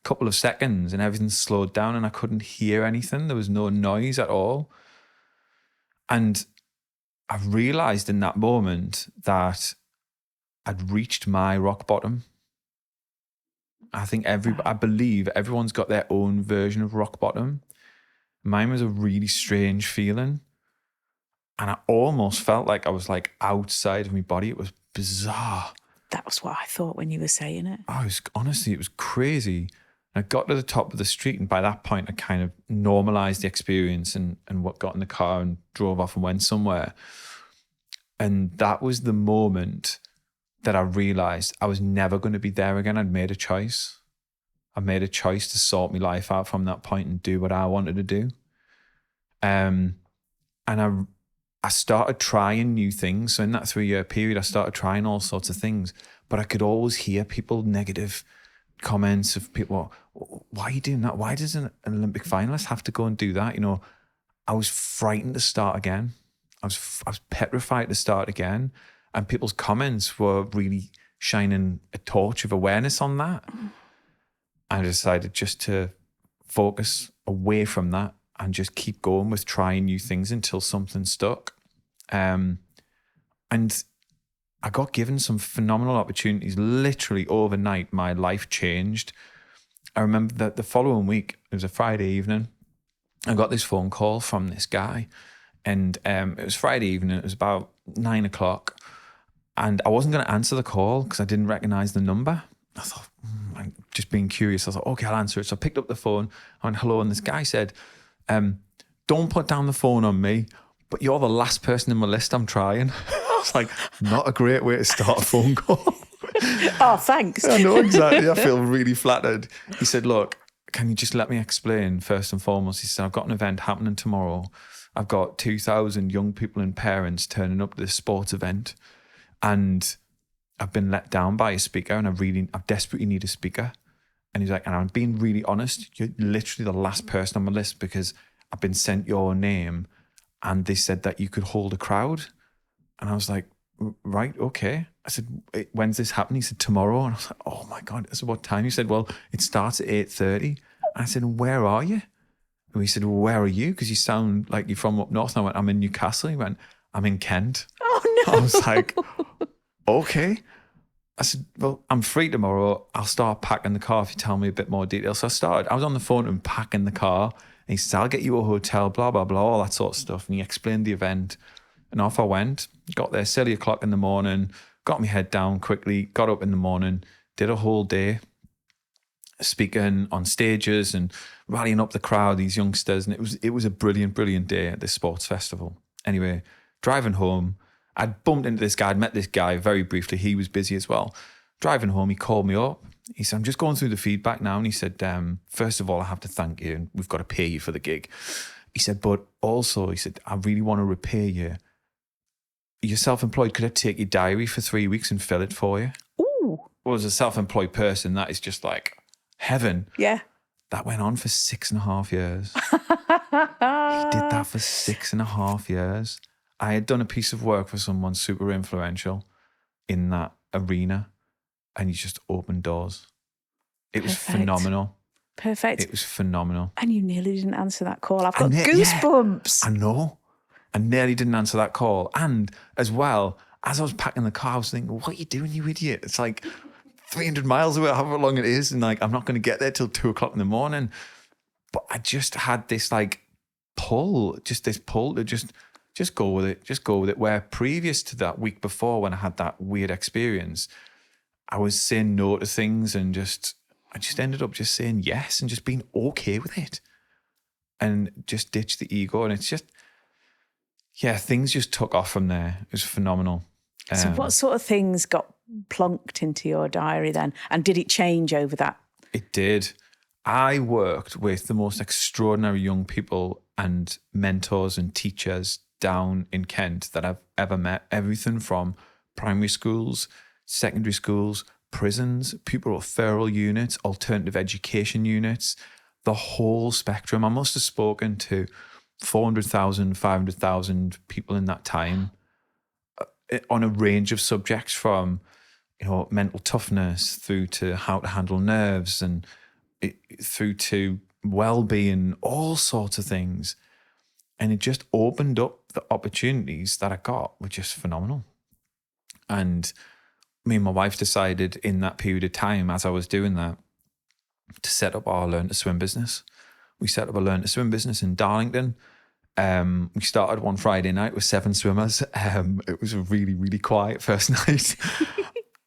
couple of seconds and everything slowed down and I couldn't hear anything. There was no noise at all. And I realized in that moment that I'd reached my rock bottom. I believe everyone's got their own version of rock bottom. Mine was a really strange feeling. And I almost felt like I was like outside of my body. It was bizarre. That was what I thought when you were saying it. Honestly, it was crazy. I got to the top of the street, and by that point I kind of normalized the experience and got in the car and drove off and went somewhere. And that was the moment that I realized I was never going to be there again. I'd made a choice. I made a choice to sort my life out from that point and do what I wanted to do. And I started trying new things. So in that 3-year period, I started trying all sorts of things, but I could always hear people, negative comments of people, why are you doing that? Why does an Olympic finalist have to go and do that? You know, I was frightened to start again. I was petrified to start again. And people's comments were really shining a torch of awareness on that. I decided just to focus away from that and just keep going with trying new things until something stuck. And I got given some phenomenal opportunities. Literally overnight, my life changed. I remember that the following week, it was a Friday evening, I got this phone call from this guy. And it was Friday evening, it was about 9 o'clock. And I wasn't going to answer the call because I didn't recognize the number. I thought, I'm just being curious. I thought, okay, I'll answer it. So I picked up the phone, I went, hello. And this guy said, don't put down the phone on me, but you're the last person in my list I'm trying. I was like, not a great way to start a phone call. Oh, thanks. I know, exactly. I feel really flattered. He said, look, can you just let me explain first and foremost? He said, I've got an event happening tomorrow. I've got 2,000 young people and parents turning up to this sports event. And I've been let down by a speaker and I desperately need a speaker. And he's like, and I'm being really honest, you're literally the last person on my list because I've been sent your name and they said that you could hold a crowd. And I was like, right, okay. I said, when's this happening? He said, tomorrow. And I was like, oh my God. I said, what time? He said, well, it starts at 8:30. And I said, where are you? And he said, well, where are you? Because you sound like you're from up north. And I went, I'm in Newcastle. He went, I'm in Kent. Oh no. I was like, okay. I said, well, I'm free tomorrow. I'll start packing the car if you tell me a bit more detail. So I was on the phone and packing the car. And he said, I'll get you a hotel, blah, blah, blah, all that sort of stuff. And he explained the event. And off I went, got there silly o'clock in the morning, got my head down quickly, got up in the morning, did a whole day speaking on stages and rallying up the crowd, these youngsters. And it was a brilliant, brilliant day at this sports festival. Anyway, driving home, I'd bumped into this guy, I'd met this guy very briefly. He was busy as well. Driving home, he called me up. He said, I'm just going through the feedback now. And he said, first of all, I have to thank you and we've got to pay you for the gig. He said, but also, he said, I really want to repay you. You're self-employed. Could I take your diary for 3 weeks and fill it for you? Ooh. Well, as a self-employed person, that is just like heaven. Yeah. That went on for 6.5 years. He did that for 6.5 years. I had done a piece of work for someone super influential in that arena, and he just opened doors. It was phenomenal. Perfect. It was phenomenal. And you nearly didn't answer that call. I've got goosebumps. Yeah, I know. I nearly didn't answer that call. And as well, as I was packing the car, I was thinking, what are you doing, you idiot? It's like 300 miles away, however long it is. And like, I'm not going to get there till 2 o'clock in the morning. But I just had this like pull, just this pull to just go with it. Just go with it. Where previous to that week before, when I had that weird experience, I was saying no to things and I just ended up just saying yes and just being okay with it and just ditch the ego. And it's just, yeah, things just took off from there. It was phenomenal. So what sort of things got plunked into your diary then? And did it change over that? It did. I worked with the most extraordinary young people and mentors and teachers down in Kent that I've ever met. Everything from primary schools, secondary schools, prisons, pupil referral units, alternative education units, the whole spectrum. I must have spoken to 400,000, 500,000 people in that time on a range of subjects from, mental toughness through to how to handle nerves and through to well-being, all sorts of things. And it just opened up the opportunities that I got were just phenomenal. And me and my wife decided in that period of time, as I was doing that, to set up our Learn to Swim business. We set up a Learn to Swim business in Darlington. We started one Friday night with 7 swimmers. It was a really, really quiet first night.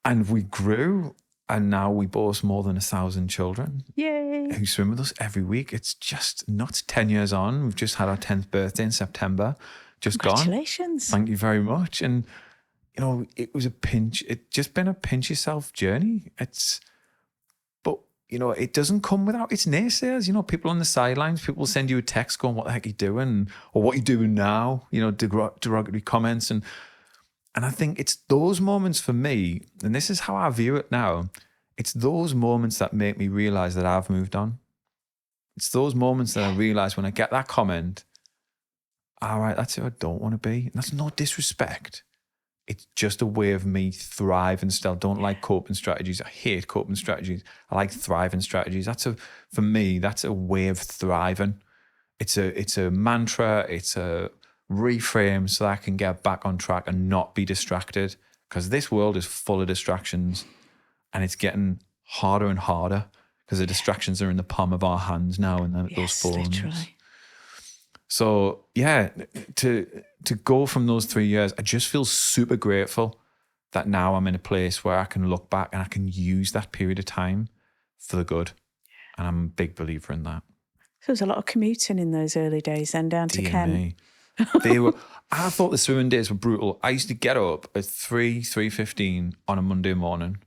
And we grew, and now we boast more than 1,000 children. Yay. Who swim with us every week. It's just nuts. 10 years on. We've just had our 10th birthday in September. Just Congratulations. gone. Thank you very much. And, you know, it was it's just been a pinch yourself journey. But, you know, it doesn't come without its naysayers. You know, people on the sidelines, people send you a text going, what the heck are you doing? Or what are you doing now? You know, derogatory comments. And I think it's those moments for me, and this is how I view it now, it's those moments that make me realize that I've moved on. It's those moments that I realize when I get that comment, all right, that's who I don't want to be. And that's no disrespect. It's just a way of me thriving still. I don't like coping strategies. I hate coping strategies. I like thriving strategies. For me, that's a way of thriving. It's a mantra. It's a reframe so that I can get back on track and not be distracted, because this world is full of distractions and it's getting harder and harder because the distractions are in the palm of our hands now and those phones. Literally. So yeah, to go from those 3 years, I just feel super grateful that now I'm in a place where I can look back and I can use that period of time for the good. And I'm a big believer in that. So there was a lot of commuting in those early days then down to Kent. I thought the swimming days were brutal. I used to get up at 3:15 on a Monday morning,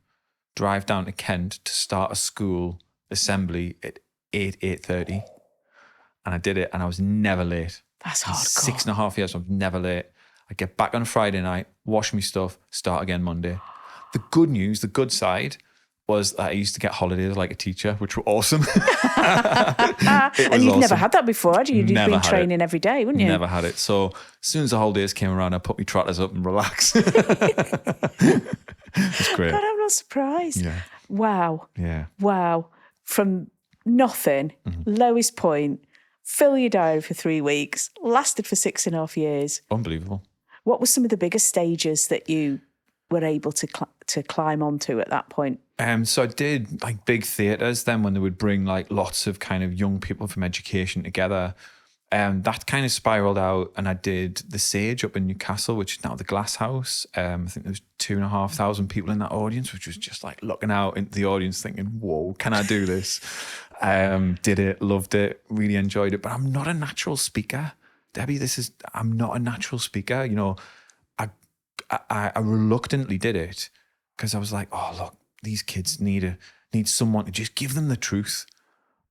drive down to Kent to start a school assembly at 8:30. And I did it, and I was never late. That's hardcore. 6.5 years, I was never late. I'd get back on a Friday night, wash my stuff, start again Monday. The good news, the good side, was that I used to get holidays like a teacher, which were awesome. And you've never had that before, had you? You've been training every day, wouldn't you? Never had it. So as soon as the holidays came around, I put my trotters up and relax. It's great. God, I'm not surprised. Yeah. Wow. Yeah. Wow. From nothing, lowest point, fill your diary for 3 weeks, lasted for 6.5 years. Unbelievable. What were some of the biggest stages that you were able to climb onto at that point? So I did like big theatres then when they would bring like lots of kind of young people from education together. That kind of spiraled out, and I did the Sage up in Newcastle, which is now the Glass House. I think there was 2,500 people in that audience, which was just like looking out into the audience thinking, whoa, can I do this? Did it, loved it, really enjoyed it. But I'm not a natural speaker. Debbie, I'm not a natural speaker. You know, I reluctantly did it because I was like, oh, look, these kids need someone to just give them the truth.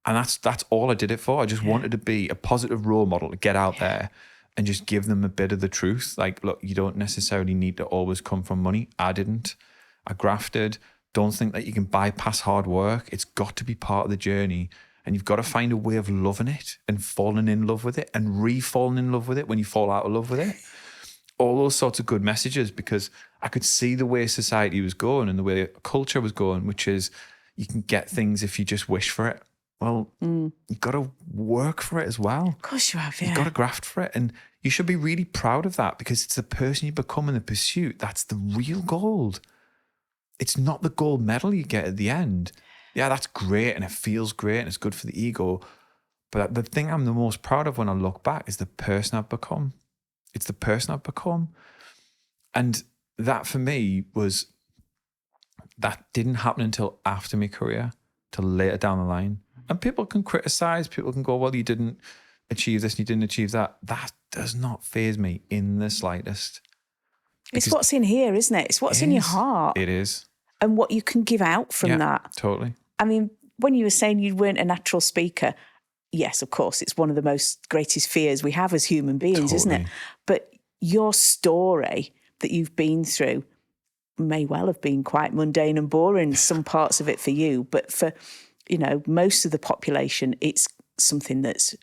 And that's all I did it for. I just wanted to be a positive role model to get out there and just give them a bit of the truth. Like, look, you don't necessarily need to always come from money. I didn't. I grafted. Don't think that you can bypass hard work. It's got to be part of the journey. And you've got to find a way of loving it and falling in love with it and re-falling in love with it when you fall out of love with it. All those sorts of good messages, because I could see the way society was going and the way culture was going, which is you can get things if you just wish for it. Well, you've got to work for it as well. Of course you have, yeah. You've got to graft for it. And you should be really proud of that, because it's the person you become in the pursuit. That's the real gold. It's not the gold medal you get at the end. Yeah, that's great and it feels great and it's good for the ego. But the thing I'm the most proud of when I look back is the person I've become. It's the person I've become. And that for me that didn't happen until after my career, till later down the line. And people can criticize, people can go, well, you didn't achieve this and you didn't achieve that. That does not faze me in the slightest. It's what's in here, isn't it? It's what's in your heart. It is. And what you can give out from that. Totally. I mean, when you were saying you weren't a natural speaker, yes, of course, it's one of the greatest fears we have as human beings, isn't it? But your story that you've been through may well have been quite mundane and boring, some parts of it for you, but for, most of the population, it's something that's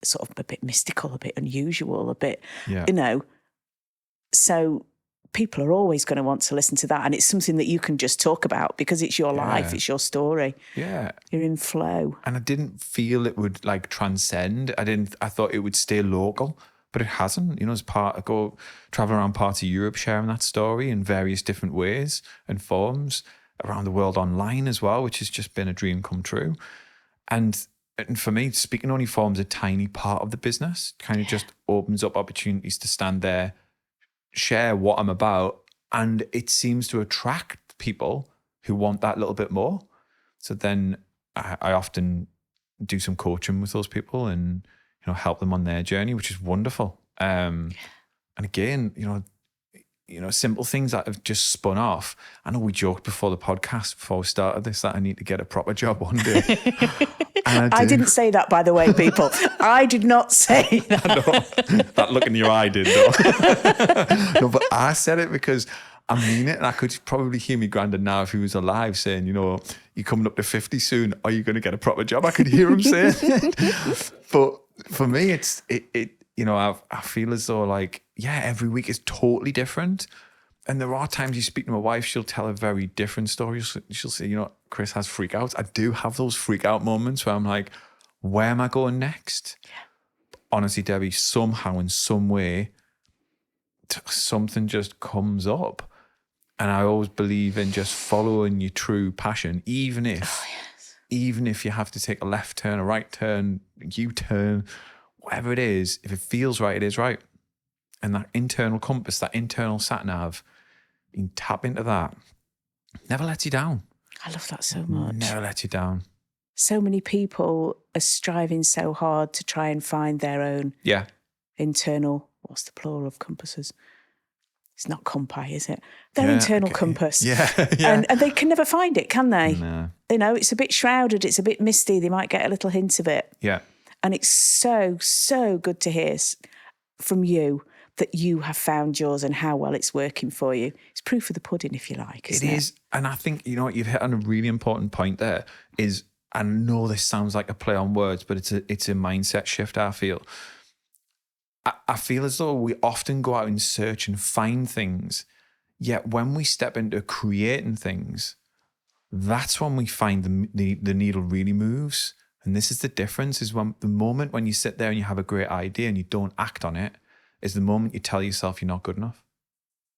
sort of a bit mystical, a bit unusual, a bit, So people are always going to want to listen to that. And it's something that you can just talk about because it's your life, it's your story. Yeah. You're in flow. And I didn't feel it would like transcend. I thought it would stay local, but it hasn't. You know, I go travel around parts of Europe sharing that story in various different ways and forms, around the world online as well, which has just been a dream come true. And for me, speaking only forms a tiny part of the business, kind of just opens up opportunities to stand there, share what I'm about, and it seems to attract people who want that little bit more. So then I often do some coaching with those people and, you know, help them on their journey, which is wonderful. And again, you know, simple things that have just spun off. I know we joked before the podcast, before we started this, that I need to get a proper job one day. And I didn't say that, by the way, people. I did not say that. No, that look in your eye did, though. No, but I said it because I mean it, and I could probably hear me granddad now if he was alive saying, you know, you're coming up to 50 soon. Are you going to get a proper job? I could hear him saying it. But for me, it you know, I feel as though like, yeah, every week is totally different. And there are times you speak to my wife, she'll tell a very different story. She'll say, you know, Chris has freak outs. I do have those freak out moments where I'm like, where am I going next? Yeah. Honestly, Debbie, somehow in some way, something just comes up. And I always believe in just following your true passion, even if you have to take a left turn, a right turn, a U-turn, whatever it is, if it feels right, it is right. And that internal compass, that internal sat-nav, you can tap into that. Never lets you down. I love that so much. Never lets you down. So many people are striving so hard to try and find their own internal, what's the plural of compasses? It's not compi, is it? Their internal compass. Yeah. And they can never find it, can they? No. You know, it's a bit shrouded, it's a bit misty. They might get a little hint of it. Yeah. And it's so, so good to hear from you that you have found yours and how well it's working for you. It's proof of the pudding, if you like, isn't it? It is. And I think, you know what, you've hit on a really important point there is, I know this sounds like a play on words, but it's a mindset shift, I feel. I feel as though we often go out and search and find things, yet when we step into creating things, that's when we find the needle really moves. And this is the difference, is when the moment when you sit there and you have a great idea and you don't act on it, is the moment you tell yourself you're not good enough.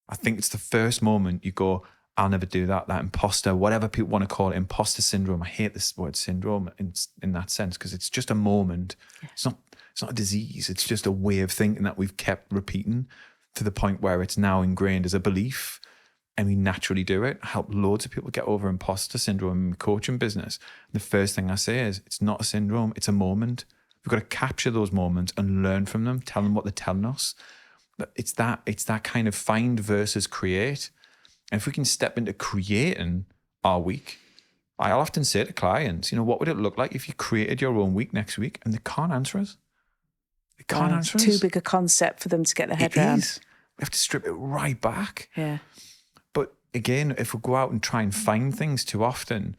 I think it's the first moment you go, I'll never do that. That imposter, whatever people want to call it, imposter syndrome. I hate this word syndrome in that sense, because it's just a moment. Yeah. It's not a disease. It's just a way of thinking that we've kept repeating to the point where it's now ingrained as a belief, and we naturally do it. I help loads of people get over imposter syndrome in my coaching business. The first thing I say is, it's not a syndrome, it's a moment. We've got to capture those moments and learn from them, tell them what they're telling us. It's that kind of find versus create. And if we can step into creating our week, I'll often say to clients, you know, what would it look like if you created your own week next week? And they can't answer us. They can't answer us. Too big a concept for them to get their head around. We have to strip it right back. Yeah. But again, if we go out and try and find things too often,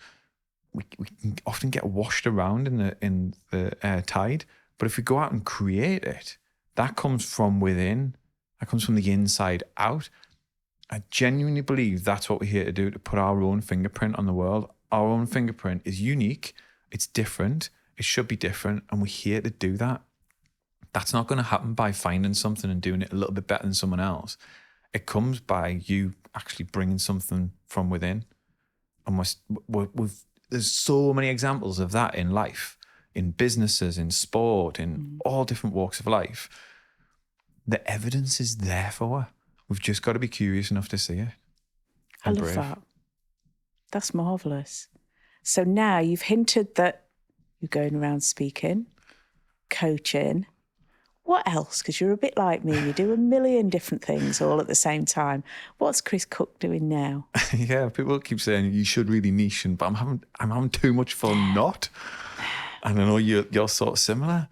we can often get washed around in the tide. But if we go out and create it, that comes from within. That comes from the inside out. I genuinely believe that's what we're here to do, to put our own fingerprint on the world. Our own fingerprint is unique. It's different. It should be different. And we're here to do that. That's not going to happen by finding something and doing it a little bit better than someone else. It comes by you actually bringing something from within. And there's so many examples of that in life, in businesses, in sport, in all different walks of life. The evidence is there for it. We've just got to be curious enough to see it. I love that. That's marvellous. So now you've hinted that you're going around speaking, coaching. What else? Because you're a bit like me. You do a million different things all at the same time. What's Chris Cook doing now? Yeah, people keep saying you should really niche, but I'm having too much fun not. And I know you're sort of similar.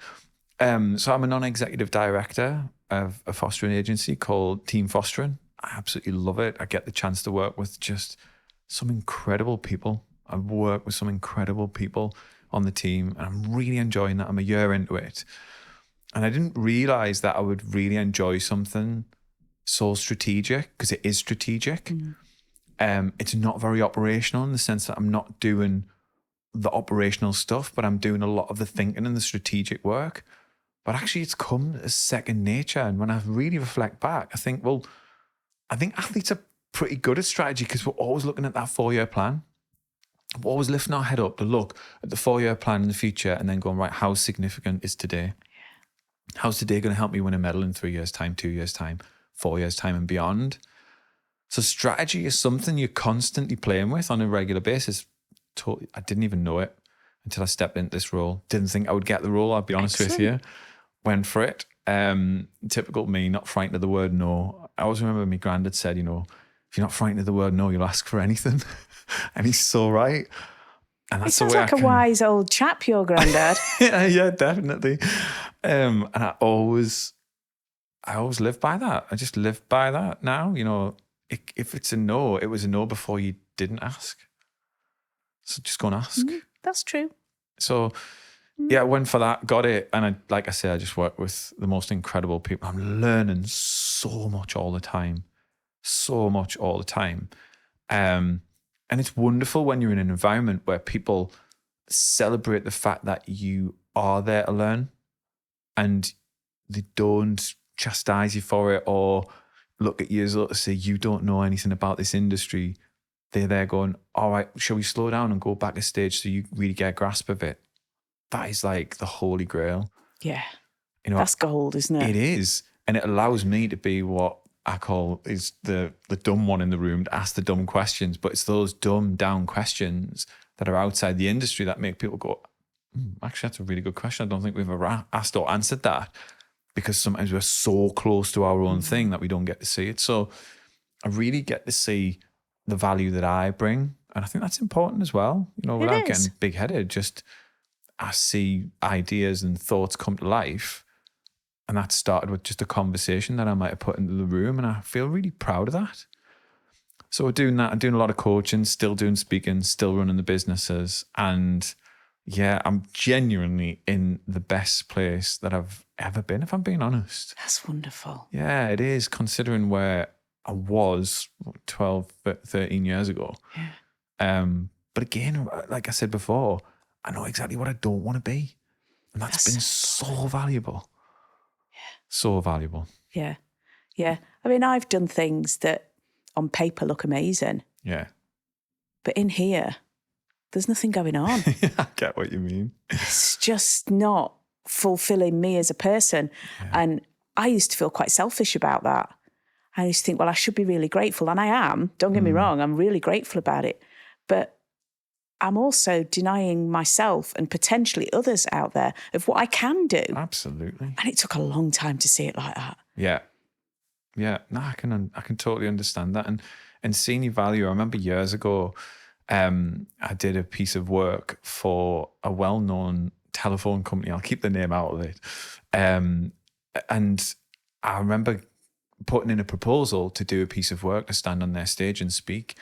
So I'm a non-executive director of a fostering agency called Team Fostering. I absolutely love it. I get the chance to work with just some incredible people. I've worked with some incredible people on the team, and I'm really enjoying that. I'm a year into it. And I didn't realize that I would really enjoy something so strategic, because it is strategic. It's not very operational in the sense that I'm not doing the operational stuff, but I'm doing a lot of the thinking and the strategic work. But actually it's come as second nature. And when I really reflect back, I think athletes are pretty good at strategy because we're always looking at that 4-year plan. We're always lifting our head up to look at the 4-year plan in the future and then going, right, how significant is today? How's today going to help me win a medal in 3 years' time, 2 years' time, 4 years' time and beyond? So strategy is something you're constantly playing with on a regular basis. I didn't even know it until I stepped into this role. Didn't think I would get the role, I'll be honest with you. Went for it. Typical me, not frightened of the word no. I always remember my granddad said, if you're not frightened of the word no, you'll ask for anything. And he's so right. And that's he sounds like a wise old chap, your granddad. yeah, definitely. And I always live by that. I just live by that now. If it's a no, it was a no before you didn't ask. So just go and ask. That's true. So yeah, I went for that, got it. And like I said, I just work with the most incredible people. I'm learning so much all the time. And it's wonderful when you're in an environment where people celebrate the fact that you are there to learn and they don't chastise you for it or look at you as though to say you don't know anything about this industry. They're there going, all right, shall we slow down and go back a stage so you really get a grasp of it? That is like the holy grail. Yeah. That's gold, isn't it? It is. And it allows me to be what I call is the dumb one in the room to ask the dumb questions. But it's those dumb down questions that are outside the industry that make people go, actually, that's a really good question. I don't think we've ever asked or answered that, because sometimes we're so close to our own thing that we don't get to see it. So I really get to see the value that I bring. And I think that's important as well, without getting big-headed. Just I see ideas and thoughts come to life. And that started with just a conversation that I might have put into the room. And I feel really proud of that. So we're doing that. I'm doing a lot of coaching, still doing speaking, still running the businesses. And yeah, I'm genuinely in the best place that I've ever been, if I'm being honest. That's wonderful. Yeah, it is, considering where I was 12, 13 years ago. Yeah. But again, like I said before, I know exactly what I don't want to be. And that's been so valuable. So valuable. Yeah. Yeah. I mean, I've done things that on paper look amazing. Yeah. But in here, there's nothing going on. I get what you mean. It's just not fulfilling me as a person. Yeah. And I used to feel quite selfish about that. I used to think, well, I should be really grateful. And I am. Don't get me wrong. I'm really grateful about it. But I'm also denying myself and potentially others out there of what I can do. Absolutely. And it took a long time to see it like that. Yeah. Yeah. No, I can totally understand that. And seeing your value, I remember years ago, I did a piece of work for a well-known telephone company. I'll keep the name out of it. And I remember putting in a proposal to do a piece of work to stand on their stage and speak.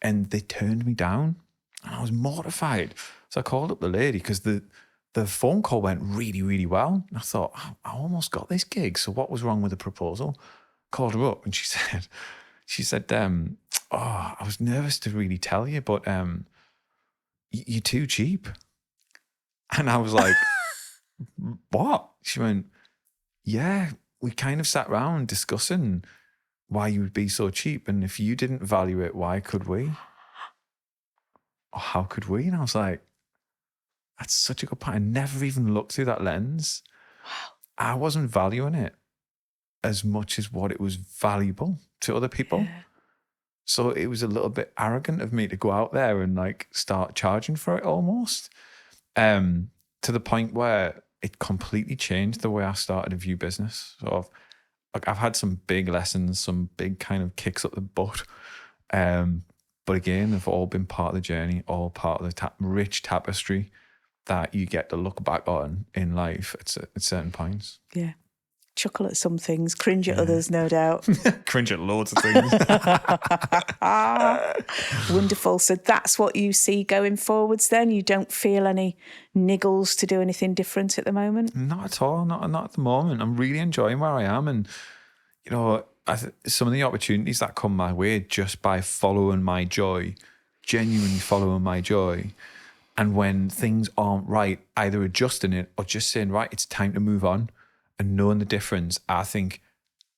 And they turned me down. And I was mortified. So I called up the lady because the phone call went really, really well. And I thought, I almost got this gig. So what was wrong with the proposal? Called her up and she said, I was nervous to really tell you, but you're too cheap. And I was like, what? She went, yeah, we kind of sat around discussing why you would be so cheap. And if you didn't value it, why could we? Or how could we? And I was like, that's such a good point. I never even looked through that lens. Wow. I wasn't valuing it as much as what it was valuable to other people. Yeah. So it was a little bit arrogant of me to go out there and like start charging for it almost. To the point where it completely changed the way I started to view business. So I've had some big lessons, some big kind of kicks up the butt. But again, they've all been part of the journey, all part of the rich tapestry that you get to look back on in life at certain points. Yeah. Chuckle at some things, cringe at others, no doubt. Cringe at loads of things. Wonderful. So that's what you see going forwards then? You don't feel any niggles to do anything different at the moment? Not at all. Not at the moment. I'm really enjoying where I am. And, some of the opportunities that come my way just by following my joy, genuinely following my joy. And when things aren't right, either adjusting it or just saying, right, it's time to move on, and knowing the difference, I think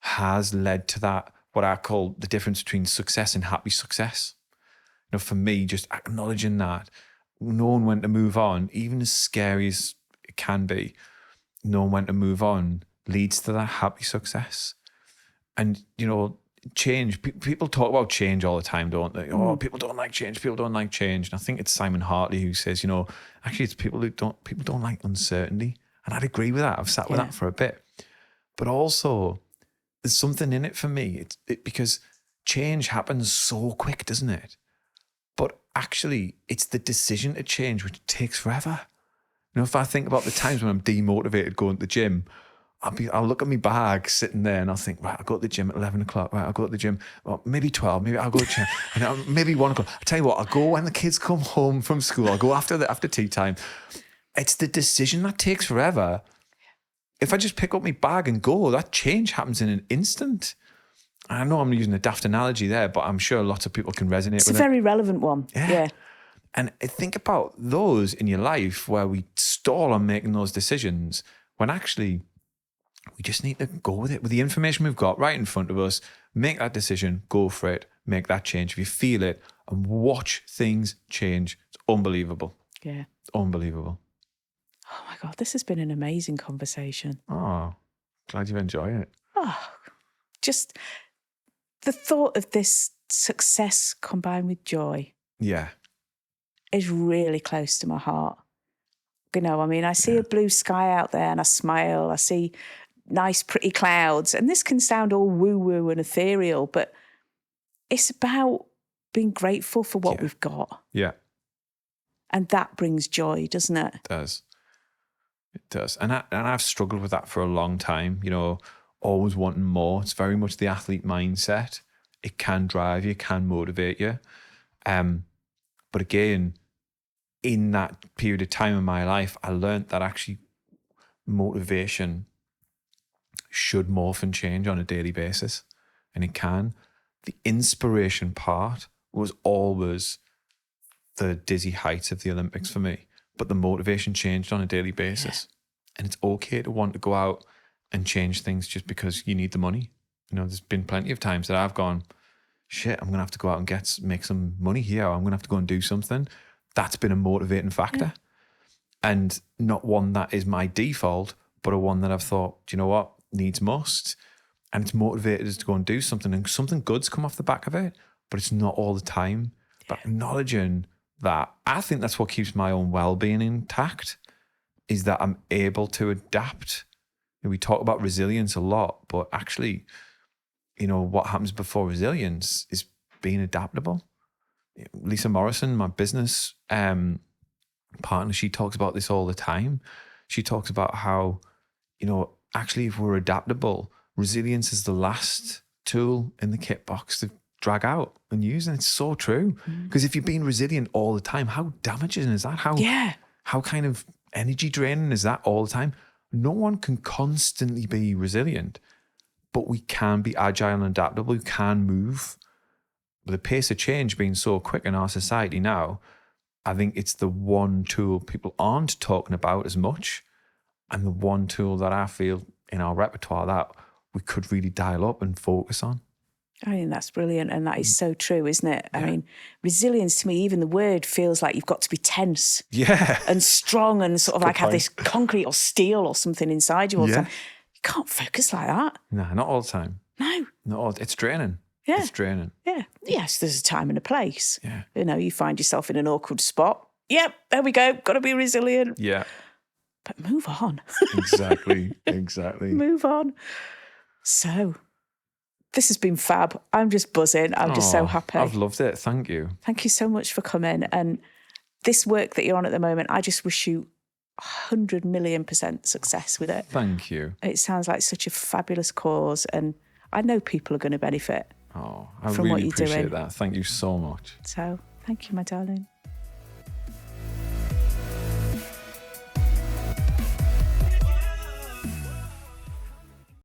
has led to that, what I call the difference between success and happy success. You know, for me, just acknowledging that, knowing when to move on, even as scary as it can be, knowing when to move on leads to that happy success. And, you know, change, people talk about change all the time, don't they? Oh, people don't like change. People don't like change. And I think it's Simon Hartley who says, you know, actually it's people don't like uncertainty. And I'd agree with that. I've sat with that for a bit. But also there's something in it for me. Because change happens so quick, doesn't it? But actually it's the decision to change which takes forever. You know, if I think about the times when I'm demotivated going to the gym, I'll look at my bag sitting there and I'll think, right, I'll go to the gym at 11 o'clock. Right, I'll go to the gym, well, maybe 12, maybe I'll go to the gym. And maybe 1 o'clock. I tell you what, I'll go when the kids come home from school. I'll go after tea time. It's the decision that takes forever. If I just pick up my bag and go, that change happens in an instant. I know I'm using a daft analogy there, but I'm sure lots of people can resonate with it. It's a very relevant one. Yeah. And think about those in your life where we stall on making those decisions when actually we just need to go with it. With the information we've got right in front of us, make that decision, go for it, make that change. If you feel it and watch things change, it's unbelievable. Yeah. Unbelievable. Oh my God, this has been an amazing conversation. Oh, glad you enjoy it. Oh, just the thought of this success combined with joy. Yeah. Is really close to my heart. You know, I mean, I see a blue sky out there and I smile. I see nice, pretty clouds. And this can sound all woo-woo and ethereal, but it's about being grateful for what we've got. Yeah. And that brings joy, doesn't it? It does. It does. And I've struggled with that for a long time, you know, always wanting more. It's very much the athlete mindset. It can drive you, can motivate you. But again, in that period of time in my life, I learned that actually motivation should morph and change on a daily basis. And it can. The inspiration part was always the dizzy heights of the Olympics for me. But the motivation changed on a daily basis. Yeah. And it's okay to want to go out and change things just because you need the money. You know, there's been plenty of times that I've gone, shit, I'm going to have to go out and make some money here. Or I'm going to have to go and do something. That's been a motivating factor. Yeah. And not one that is my default, but a one that I've thought, do you know what, needs must. And it's motivated us to go and do something. And something good's come off the back of it, but it's not all the time. Yeah. But acknowledging that, I think that's what keeps my own well-being intact, is that I'm able to adapt. You know, we talk about resilience a lot, but actually, you know, what happens before resilience is being adaptable. Lisa Morrison, my business partner, she talks about this all the time. She talks about how, you know, actually if we're adaptable, resilience is the last tool in the kit box to drag out and use. And it's so true. Because if you're being resilient all the time, how damaging is that? How kind of energy draining is that all the time? No one can constantly be resilient, but we can be agile and adaptable. We can move. With the pace of change being so quick in our society now, I think it's the one tool people aren't talking about as much, and the one tool that I feel in our repertoire that we could really dial up and focus on. I think that's brilliant, and that is so true, isn't it? Yeah. I mean, resilience to me, even the word feels like you've got to be tense and strong and sort of like have this concrete or steel or something inside you all the time. You can't focus like that. No, not all the time. No. Not all, it's draining. Yeah. It's draining. Yeah. Yes, there's a time and a place. Yeah. You know, you find yourself in an awkward spot. Yep, there we go. Got to be resilient. Yeah. But move on. Exactly. Move on. So, this has been fab. I'm just buzzing. I'm just so happy. I've loved it. Thank you. Thank you so much for coming. And this work that you're on at the moment, I just wish you 100 million% success with it. Thank you. It sounds like such a fabulous cause, and I know people are going to benefit I from really what you're appreciate doing. that. Thank you so much. So, thank you, my darling.